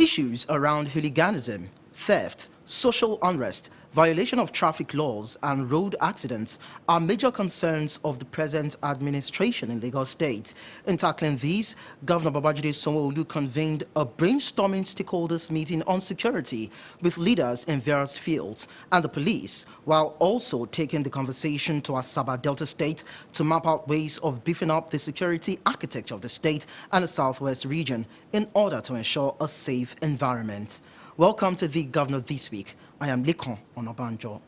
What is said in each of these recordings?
Issues around hooliganism, theft, social unrest, violation of traffic laws and road accidents are major concerns of the present administration in Lagos State. In tackling these, Governor Babajide Sanwo-Olu convened a brainstorming stakeholders meeting on security with leaders in various fields and the police, while also taking the conversation to Asaba Delta State to map out ways of beefing up the security architecture of the state and the southwest region in order to ensure a safe environment. Welcome to the Governor This Week. I am Lekan Onabanjo.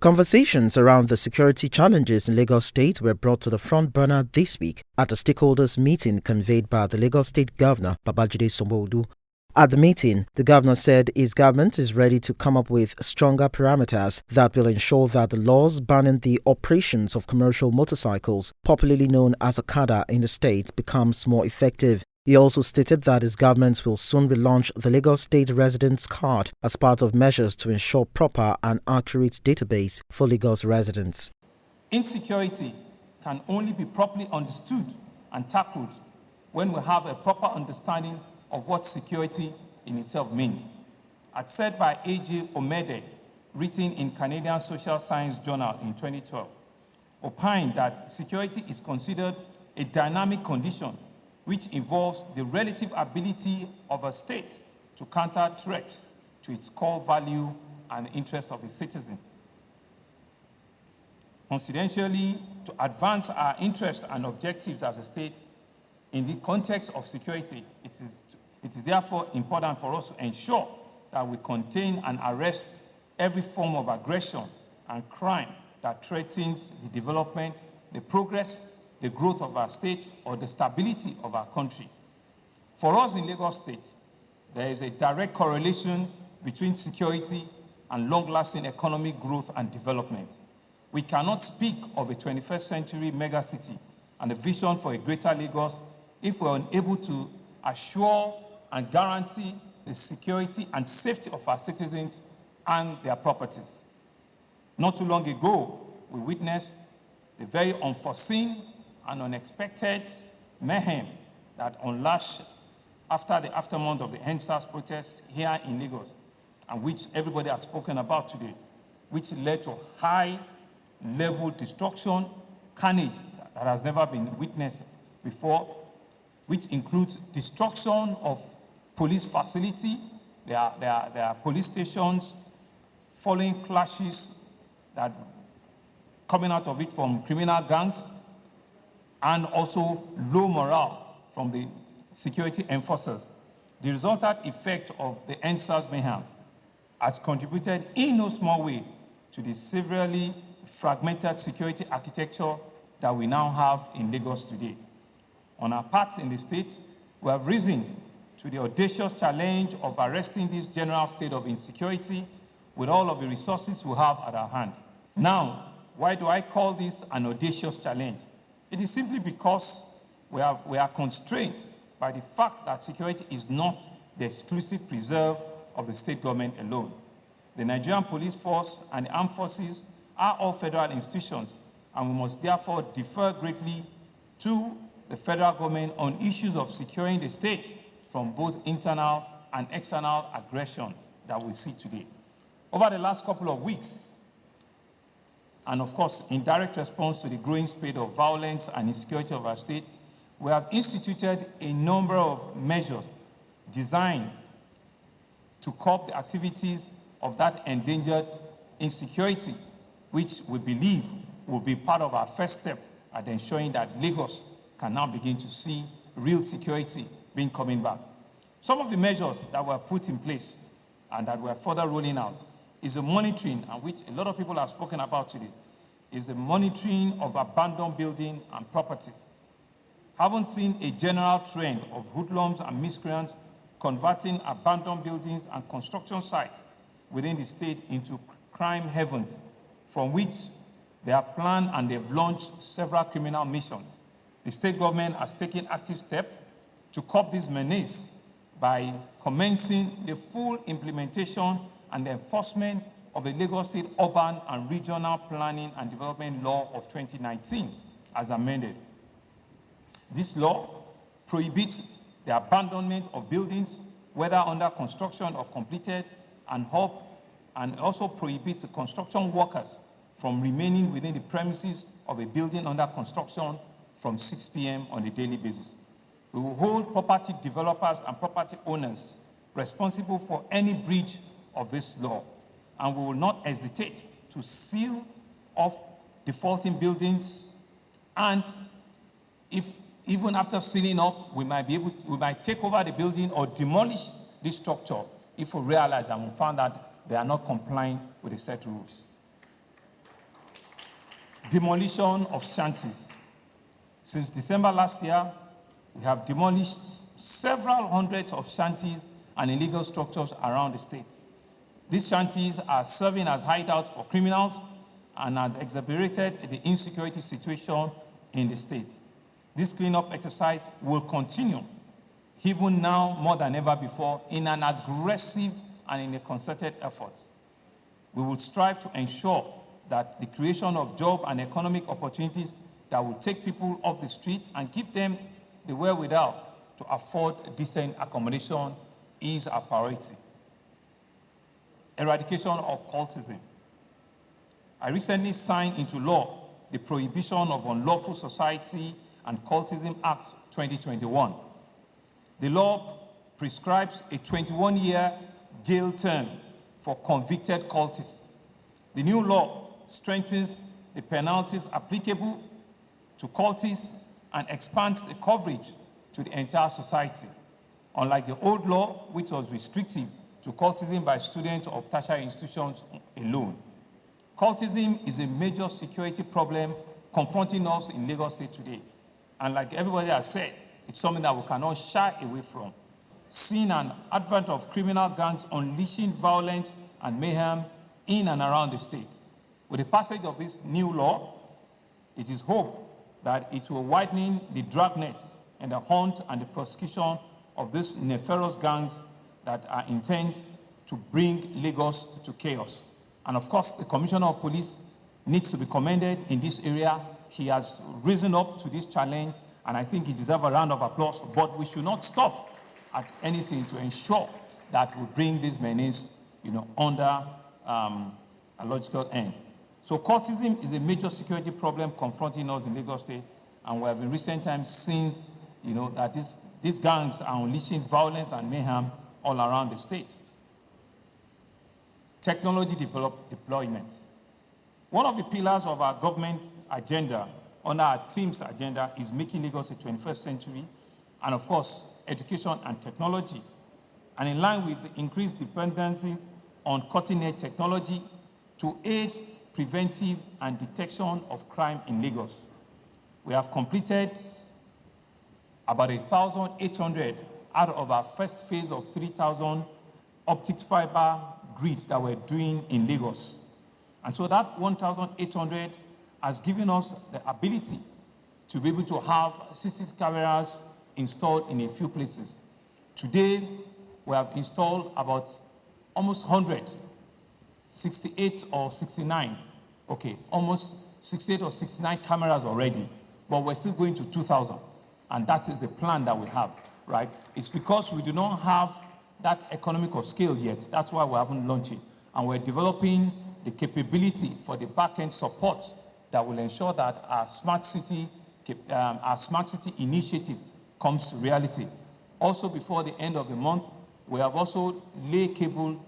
Conversations around the security challenges in Lagos State were brought to the front burner this week at a stakeholders meeting convened by the Lagos State Governor, Babajide Sanwo-Olu. At the meeting, the governor said his government is ready to come up with stronger parameters that will ensure that the laws banning the operations of commercial motorcycles, popularly known as Okada in the state, becomes more effective. He also stated that his government will soon relaunch the Lagos State Residents Card as part of measures to ensure proper and accurate database for Lagos residents. Insecurity can only be properly understood and tackled when we have a proper understanding of what security in itself means. As said by A.J. Omede, written in Canadian Social Science Journal in 2012, opined that security is considered a dynamic condition which involves the relative ability of a state to counter threats to its core value and interest of its citizens. Coincidentally, to advance our interests and objectives as a state in the context of security, it is therefore important for us to ensure that we contain and arrest every form of aggression and crime that threatens the development, the progress, the growth of our state, or the stability of our country. For us in Lagos State, there is a direct correlation between security and long-lasting economic growth and development. We cannot speak of a 21st century megacity and a vision for a greater Lagos if we are unable to assure and guarantee the security and safety of our citizens and their properties. Not too long ago, we witnessed the very unforeseen and unexpected mayhem that unleashed after the aftermath of the NSAS protests here in Lagos, and which everybody has spoken about today, which led to high-level destruction, carnage that has never been witnessed before, which includes destruction of police facility. There are police stations, following clashes that coming out of it from criminal gangs, and also low morale from the security enforcers. The resultant effect of the NSAS mayhem has contributed in no small way to the severely fragmented security architecture that we now have in Lagos today. On our part in the state, we have risen to the audacious challenge of arresting this general state of insecurity with all of the resources we have at our hand. Now, why do I call this an audacious challenge? It is simply because we are constrained by the fact that security is not the exclusive preserve of the state government alone. The Nigerian police force and the armed forces are all federal institutions, and we must therefore defer greatly to the federal government on issues of securing the state from both internal and external aggressions that we see today. Over the last couple of weeks, and of course, in direct response to the growing spate of violence and insecurity of our state, we have instituted a number of measures designed to curb the activities of that endangered insecurity, which we believe will be part of our first step at ensuring that Lagos can now begin to see real security being coming back. Some of the measures that were put in place and that we're further rolling out is the monitoring, and which a lot of people have spoken about today, is the monitoring of abandoned buildings and properties. Haven't seen a general trend of hoodlums and miscreants converting abandoned buildings and construction sites within the state into crime havens, from which they have planned and they've launched several criminal missions. The state government has taken active steps to curb this menace by commencing the full implementation and the enforcement of the Lagos State Urban and Regional Planning and Development Law of 2019, as amended. This law prohibits the abandonment of buildings, whether under construction or completed, and also prohibits the construction workers from remaining within the premises of a building under construction from 6 p.m. on a daily basis. We will hold property developers and property owners responsible for any breach of this law, and we will not hesitate to seal off defaulting buildings, and if even after sealing up, we might take over the building or demolish this structure if we realize and we found that they are not complying with the set rules. Demolition of shanties. Since December last year, we have demolished several hundreds of shanties and illegal structures around the state. These shanties are serving as hideouts for criminals and has exacerbated the insecurity situation in the state. This cleanup exercise will continue, even now more than ever before, in an aggressive and in a concerted effort. We will strive to ensure that the creation of job and economic opportunities that will take people off the street and give them the wherewithal to afford decent accommodation is our priority. Eradication of cultism. I recently signed into law the Prohibition of Unlawful Society and Cultism Act 2021. The law prescribes a 21-year jail term for convicted cultists. The new law strengthens the penalties applicable to cultists and expands the coverage to the entire society, unlike the old law, which was restrictive to cultism by students of tertiary institutions alone. Cultism is a major security problem confronting us in Lagos State today. And like everybody has said, it's something that we cannot shy away from. Seeing an advent of criminal gangs unleashing violence and mayhem in and around the state. With the passage of this new law, it is hoped that it will widen the dragnet and the hunt and the prosecution of these nefarious gangs that are intent to bring Lagos to chaos. And of course, the Commissioner of Police needs to be commended in this area. He has risen up to this challenge, and I think he deserves a round of applause. But we should not stop at anything to ensure that we bring these menace, under a logical end. So cultism is a major security problem confronting us in Lagos State, and we have in recent times seen, that these gangs are unleashing violence and mayhem all around the state. Technology deployment. One of the pillars of our government agenda, on our team's agenda, is making Lagos a 21st century, and of course, education and technology. And in line with the increased dependencies on cutting-edge technology to aid preventive and detection of crime in Lagos. We have completed about 1,800 out of our first phase of 3,000 optic fiber grids that we're doing in Lagos. And so that 1,800 has given us the ability to be able to have CCTV cameras installed in a few places. Today, we have installed about almost 100, 68 or 69. Okay, almost 68 or 69 cameras already, but we're still going to 2,000. And that is the plan that we have, right? It's because we do not have that economic of scale yet. That's why we haven't launched it. And we're developing the capability for the back-end support that will ensure that our smart city initiative comes to reality. Also, before the end of the month, we have also laid cable,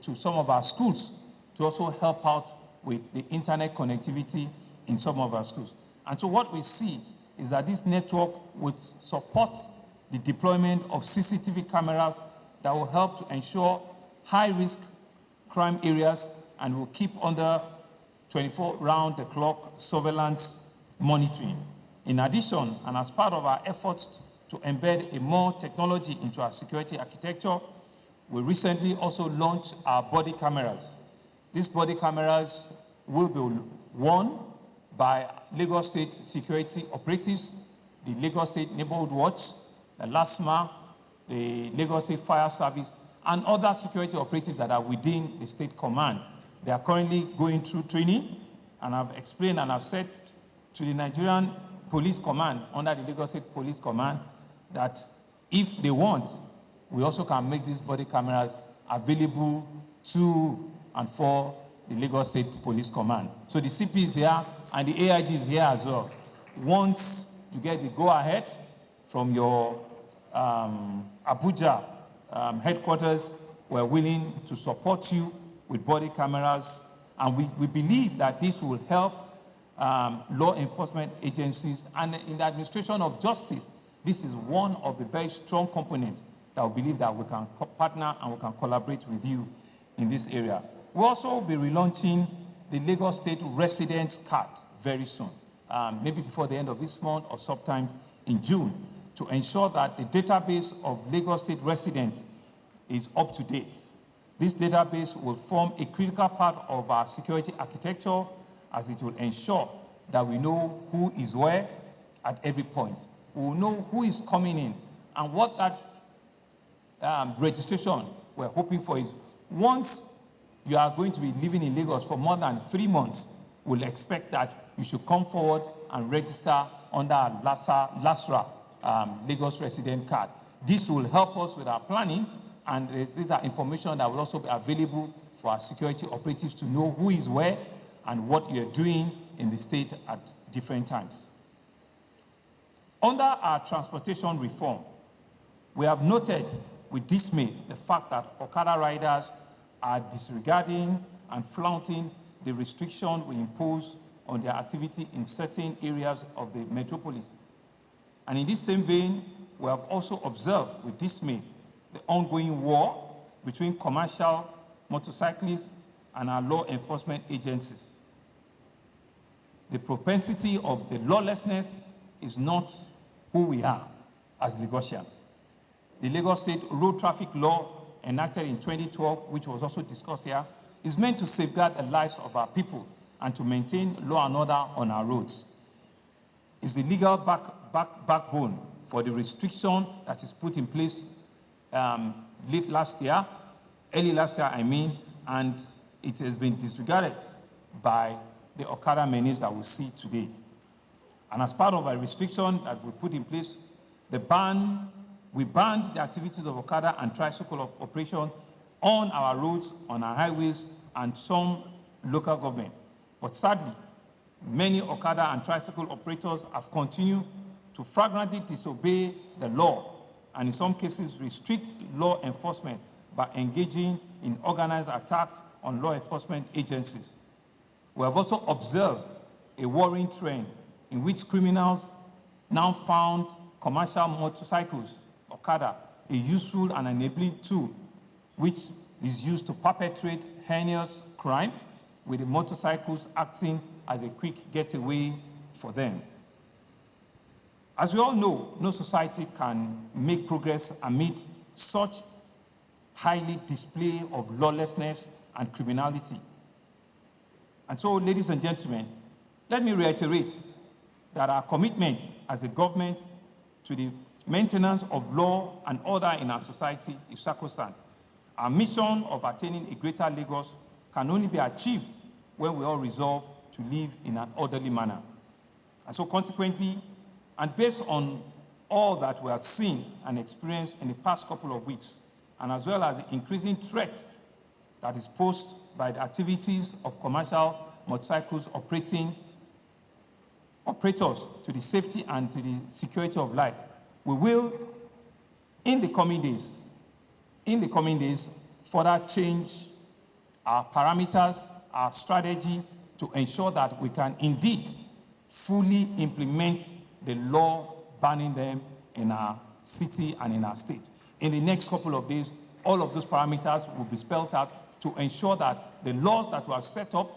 to some of our schools to also help out with the internet connectivity in some of our schools. And so what we see is that this network would support the deployment of CCTV cameras that will help to ensure high-risk crime areas and will keep under 24 round-the-clock surveillance monitoring. In addition, and as part of our efforts to embed a more technology into our security architecture, we recently also launched our body cameras. These body cameras will be worn by Lagos State security operatives, the Lagos State Neighborhood Watch, the LASMA, the Lagos State Fire Service, and other security operatives that are within the state command. They are currently going through training, and I've explained and I've said to the Nigerian Police Command, under the Lagos State Police Command, that if they want, we also can make these body cameras available to and for the Lagos State Police Command. So the CP is here and the AIG is here as well. Once you get the go-ahead from your Abuja headquarters, we're willing to support you with body cameras, and we believe that this will help law enforcement agencies and in the administration of justice. This is one of the very strong components that we believe that we can partner and we can collaborate with you in this area. We'll also be relaunching the Lagos State Residence Card very soon, maybe before the end of this month or sometime in June, to ensure that the database of Lagos State residents is up to date. This database will form a critical part of our security architecture, as it will ensure that we know who is where at every point. We will know who is coming in, and what that registration we're hoping for is, once you are going to be living in Lagos for more than 3 months, we'll expect that you should come forward and register under our LASRA Lagos Resident Card. This will help us with our planning, and these are information that will also be available for our security operatives to know who is where and what you're doing in the state at different times. Under our transportation reform, we have noted with dismay the fact that Okada riders are disregarding and flaunting the restriction we impose on their activity in certain areas of the metropolis. And in this same vein, we have also observed with dismay the ongoing war between commercial motorcyclists and our law enforcement agencies. The propensity of the lawlessness is not who we are as Lagosians. The Lagos State Road Traffic Law, enacted in 2012, which was also discussed here, is meant to safeguard the lives of our people and to maintain law and order on our roads. It's the legal backbone for the restriction that is put in place early last year, and it has been disregarded by the Okada menace that we see today. And as part of a restriction that we put in place, we banned the activities of Okada and tricycle operation on our roads, on our highways, and some local government. But sadly, many Okada and tricycle operators have continued to flagrantly disobey the law, and in some cases restrict law enforcement by engaging in organized attack on law enforcement agencies. We have also observed a worrying trend in which criminals now found commercial motorcycles, Okada, a useful and enabling tool which is used to perpetrate heinous crime, with the motorcycles acting as a quick getaway for them. As we all know, no society can make progress amid such highly display of lawlessness and criminality. And so, ladies and gentlemen, let me reiterate that our commitment as a government to the maintenance of law and order in our society is sacrosanct. Our mission of attaining a greater Lagos can only be achieved when we all resolve to live in an orderly manner. And so consequently, and based on all that we have seen and experienced in the past couple of weeks, and as well as the increasing threat that is posed by the activities of commercial motorcycles operators to the safety and to the security of life, we will, in the coming days, further change our parameters, our strategy, to ensure that we can indeed fully implement the law banning them in our city and in our state. In the next couple of days, all of those parameters will be spelled out to ensure that the laws that we have set up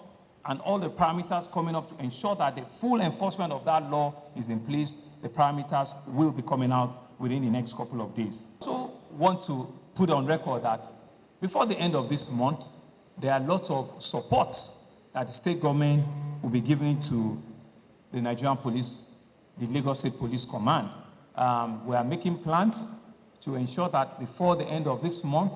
and all the parameters coming up to ensure that the full enforcement of that law is in place, the parameters will be coming out within the next couple of days. I also want to put on record that before the end of this month, there are lots of support that the state government will be giving to the Nigerian police, the Lagos State Police Command. We are making plans to ensure that before the end of this month,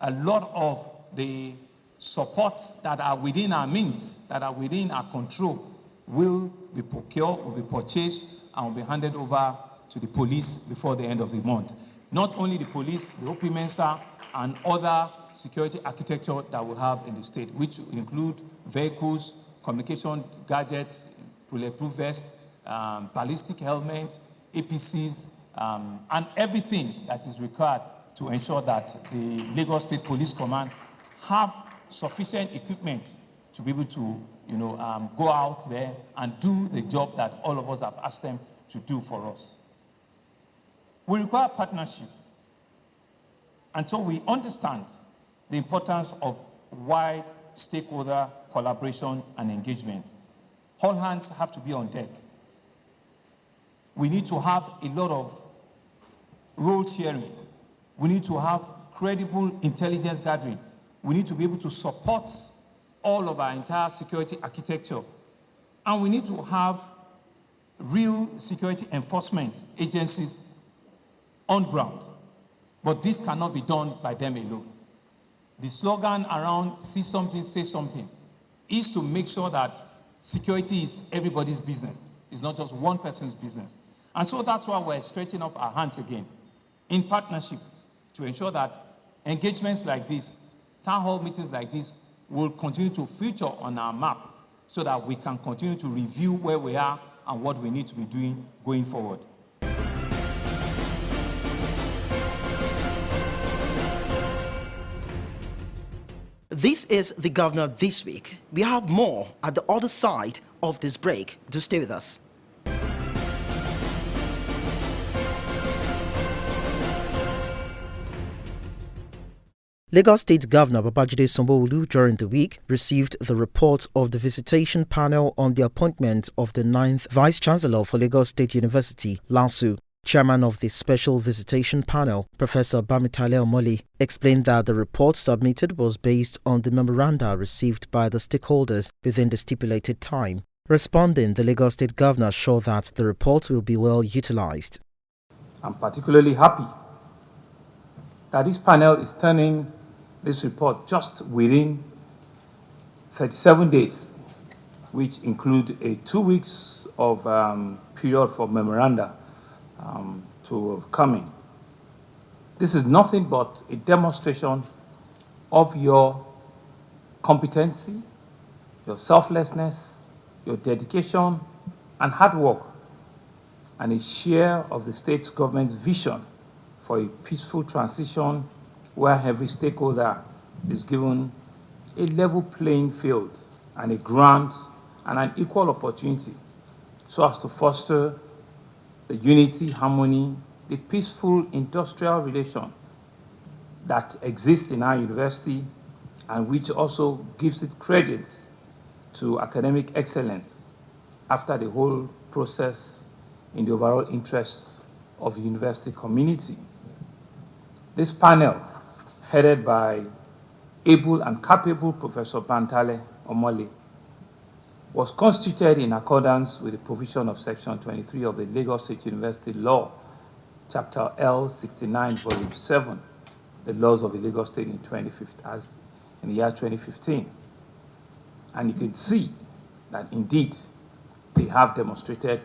a lot of the support that are within our means, that are within our control, will be procured, will be purchased, and will be handed over to the police before the end of the month. Not only the police, the OP Mensa, and other security architecture that we have in the state, which include vehicles, communication gadgets, bulletproof vests, ballistic helmets, APCs, and everything that is required to ensure that the Lagos State Police Command have sufficient equipment to be able to, go out there and do the job that all of us have asked them to do for us. We require partnership. And so we understand the importance of wide stakeholder collaboration and engagement. All hands have to be on deck. We need to have a lot of role sharing. We need to have credible intelligence gathering. We need to be able to support all of our entire security architecture. And we need to have real security enforcement agencies on ground. But this cannot be done by them alone. The slogan around see something, say something is to make sure that security is everybody's business. It's not just one person's business. And so that's why we're stretching up our hands again in partnership to ensure that engagements like this, town hall meetings like this, will continue to feature on our map so that we can continue to review where we are and what we need to be doing going forward. This is the governor this week. We have more at the other side of this break. Do stay with us. Lagos State Governor Babajide Sanwo-Olu during the week received the report of the visitation panel on the appointment of the 9th Vice Chancellor for Lagos State University, LASU. Chairman of the Special Visitation Panel, Professor Bamitale Omoli, explained that the report submitted was based on the memoranda received by the stakeholders within the stipulated time. Responding, the Lagos State Governor assured that the report will be well utilized. I'm particularly happy that this panel is turning this report just within 37 days, which include a 2 weeks of period for memoranda to coming. This is nothing but a demonstration of your competency, your selflessness, your dedication and hard work, and a share of the state's government's vision for a peaceful transition where every stakeholder is given a level playing field and a grant and an equal opportunity so as to foster the unity, harmony, the peaceful industrial relation that exists in our university and which also gives it credit to academic excellence after the whole process in the overall interests of the university community. This panel, headed by able and capable Professor Bamitale Omoli, was constituted in accordance with the provision of Section 23 of the Lagos State University Law, Chapter L 69, Volume 7, the laws of the Lagos State in the year 2015. And you can see that indeed they have demonstrated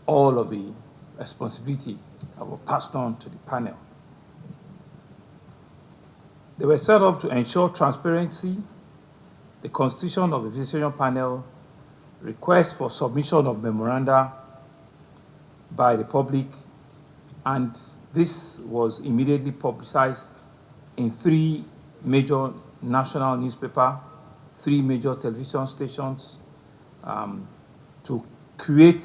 all of the responsibility that were passed on to the panel. They were set up to ensure transparency. The constitution of the visitation panel requests for submission of memoranda by the public, and this was immediately publicized in 3 major national newspapers, 3 major television stations, to create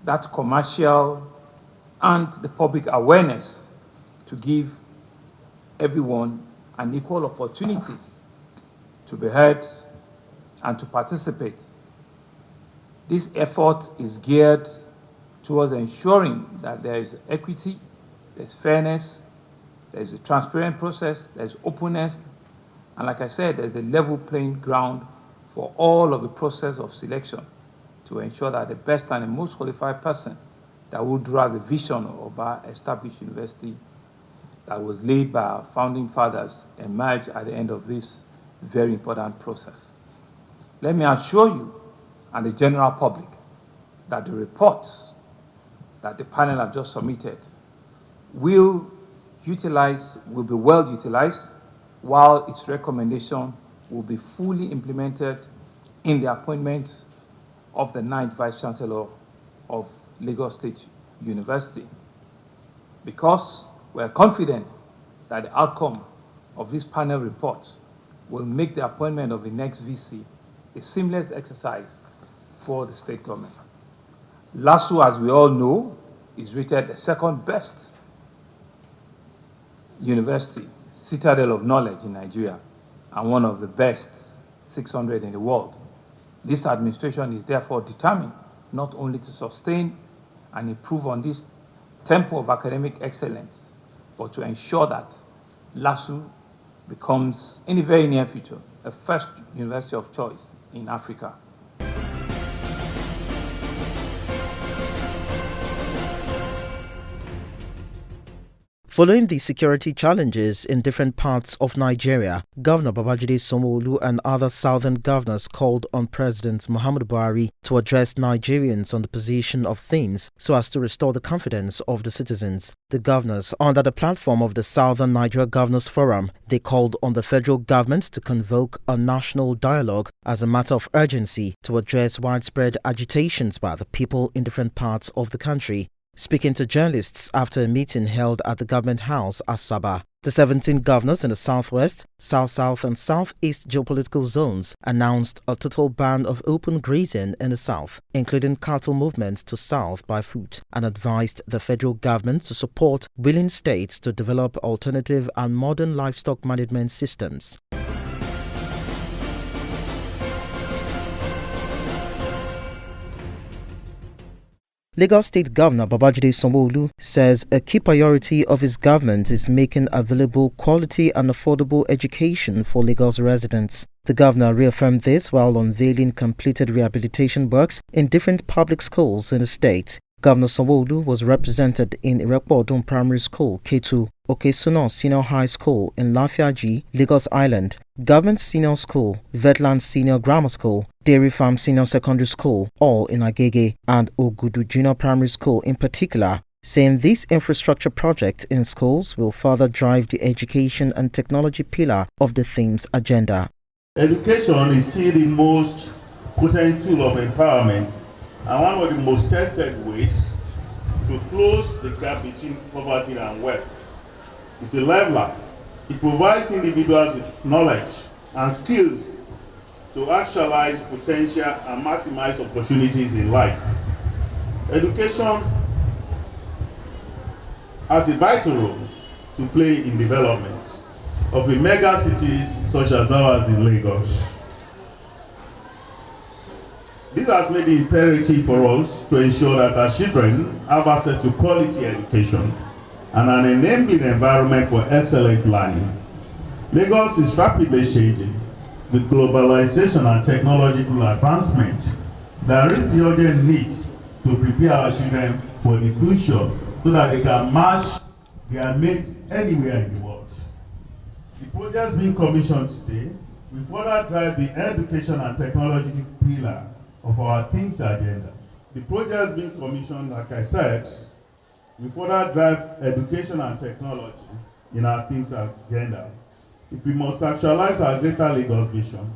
that commercial and the public awareness to give everyone an equal opportunity to be heard and to participate. This effort is geared towards ensuring that there is equity, there's fairness, there's a transparent process, there's openness, and like I said, there's a level playing ground for all of the process of selection to ensure that the best and the most qualified person that will drive the vision of our established university that was laid by our founding fathers emerge at the end of this very important process. Let me assure you and the general public that the reports that the panel have just submitted will be well utilized, while its recommendation will be fully implemented in the appointment of the 9th Vice Chancellor of Lagos State University. Because we are confident that the outcome of this panel report will make the appointment of the next VC a seamless exercise for the state government. LASU, as we all know, is rated the second best university, citadel of knowledge in Nigeria, and one of the best 600 in the world. This administration is therefore determined not only to sustain and improve on this tempo of academic excellence, but to ensure that LASU becomes, in the very near future, a first university of choice in Africa. Following the security challenges in different parts of Nigeria, Governor Babajide Sanwo-Olu and other southern governors called on President Muhammadu Buhari to address Nigerians on the position of things so as to restore the confidence of the citizens. The governors, under the platform of the Southern Nigeria Governors Forum, they called on the federal government to convoke a national dialogue as a matter of urgency to address widespread agitations by the people in different parts of the country. Speaking to journalists after a meeting held at the government house, Asaba, the 17 governors in the southwest, south-south and southeast geopolitical zones announced a total ban of open grazing in the south, including cattle movement to south by foot, and advised the federal government to support willing states to develop alternative and modern livestock management systems. Lagos State Governor Babajide Sanwo-Olu says a key priority of his government is making available quality and affordable education for Lagos residents. The governor reaffirmed this while unveiling completed rehabilitation works in different public schools in the state. Governor Sanwo-Olu was represented in Irepo-Odun Primary School, Ketu, Okesuna Senior High School in Lafiaji, Lagos Island, Government Senior School, Vetland Senior Grammar School, Dairy Farm Senior Secondary School, all in Agege, and Ogudu Junior Primary School in particular, saying this infrastructure project in schools will further drive the education and technology pillar of the theme's agenda. Education is still the most potent tool of empowerment and one of the most tested ways to close the gap between poverty and wealth. It's a leveler. It provides individuals with knowledge and skills to actualize potential and maximize opportunities in life. Education has a vital role to play in development of the mega cities such as ours in Lagos. This has made it imperative for us to ensure that our children have access to quality education and an enabling environment for excellent learning. Lagos is rapidly changing with globalization and technological advancement. There is the urgent need to prepare our children for the future so that they can match their mates anywhere in the world. The projects being commissioned today will further drive the education and technological pillar of our things agenda. The projects being commissioned, like I said, will further drive education and technology in our things agenda. If we must actualize our greater Lagos vision,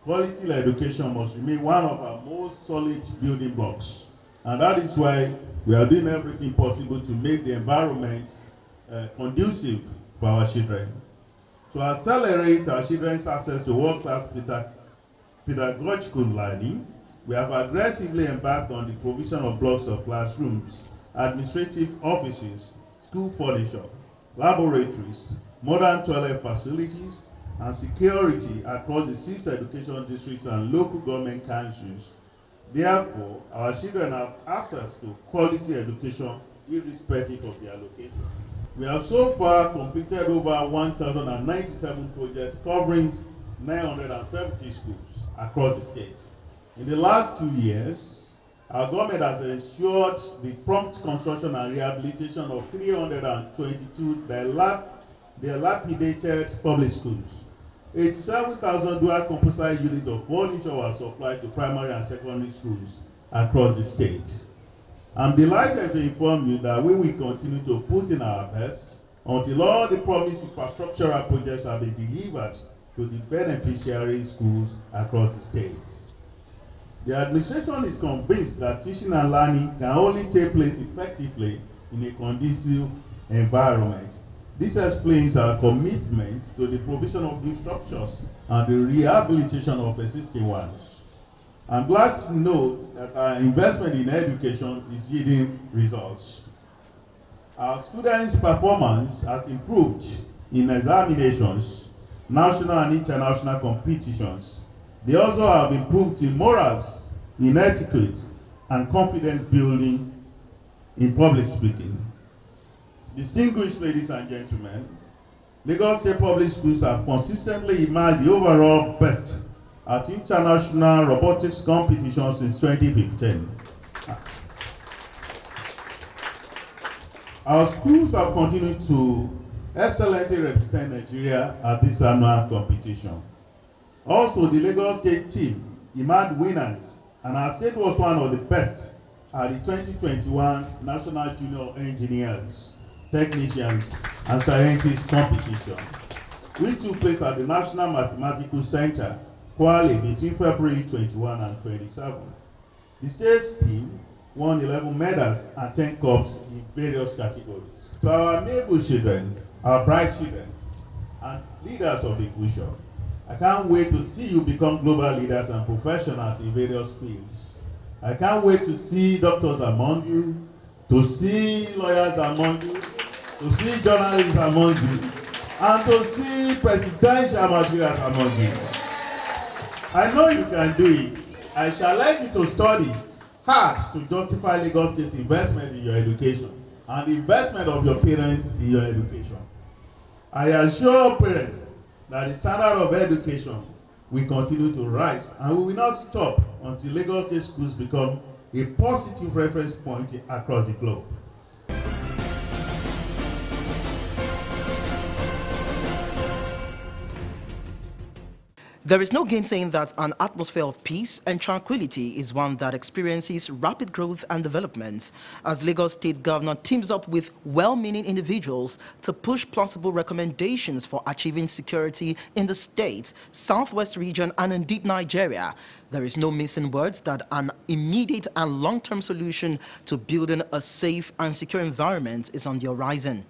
quality education must remain one of our most solid building blocks. And that is why we are doing everything possible to make the environment conducive for our children. To accelerate our children's access to world-class pedagogical learning, we have aggressively embarked on the provision of blocks of classrooms, administrative offices, school furniture, laboratories, modern toilet facilities, and security across the 6 education districts and local government councils. Therefore, our children have access to quality education irrespective of their location. We have so far completed over 1,097 projects covering 970 schools across the state. In the last 2 years, our government has ensured the prompt construction and rehabilitation of 322 dilapidated public schools 87,000 dual composite units of furniture were supplied to primary and secondary schools across the state. I'm delighted to inform you that we will continue to put in our best until all the promised infrastructural projects have been delivered to the beneficiary schools across the state. The administration is convinced that teaching and learning can only take place effectively in a conducive environment. This explains our commitment to the provision of new structures and the rehabilitation of existing ones. I'm glad to note that our investment in education is yielding results. Our students' performance has improved in examinations, national and international competitions. They also have improved in morals, in etiquette, and confidence building in public speaking. Distinguished ladies and gentlemen, Lagos State Public Schools have consistently emerged the overall best at international robotics competitions since 2015. Our schools have continued to excellently represent Nigeria at this annual competition. Also, the Lagos State team emerged winners, and our state was one of the best at the 2021 National Junior Engineers, Technicians, and Scientists competition, which took place at the National Mathematical Center, Kwale, between February 21 and 27. The state team won 11 medals and 10 cups in various categories. To our neighbor children, our bright children, and leaders of the future, I can't wait to see you become global leaders and professionals in various fields. I can't wait to see doctors among you, to see lawyers among you, to see journalists among you, and to see presidential materials among you. I know you can do it. I shall like you to study hard to justify Lagos State's investment in your education and the investment of your parents in your education. I assure parents that the standard of education will continue to rise, and we will not stop until Lagos State schools become a positive reference point across the globe. There is no gainsaying that an atmosphere of peace and tranquility is one that experiences rapid growth and development as Lagos State Governor teams up with well-meaning individuals to push plausible recommendations for achieving security in the state, southwest region, and indeed Nigeria. There is no missing words that an immediate and long-term solution to building a safe and secure environment is on the horizon.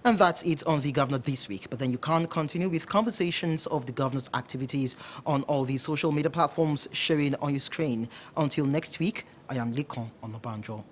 And that's it on The Governor this week. But then you can continue with conversations of the governor's activities on all the social media platforms showing on your screen. Until next week, I am Lekan Onabanjo.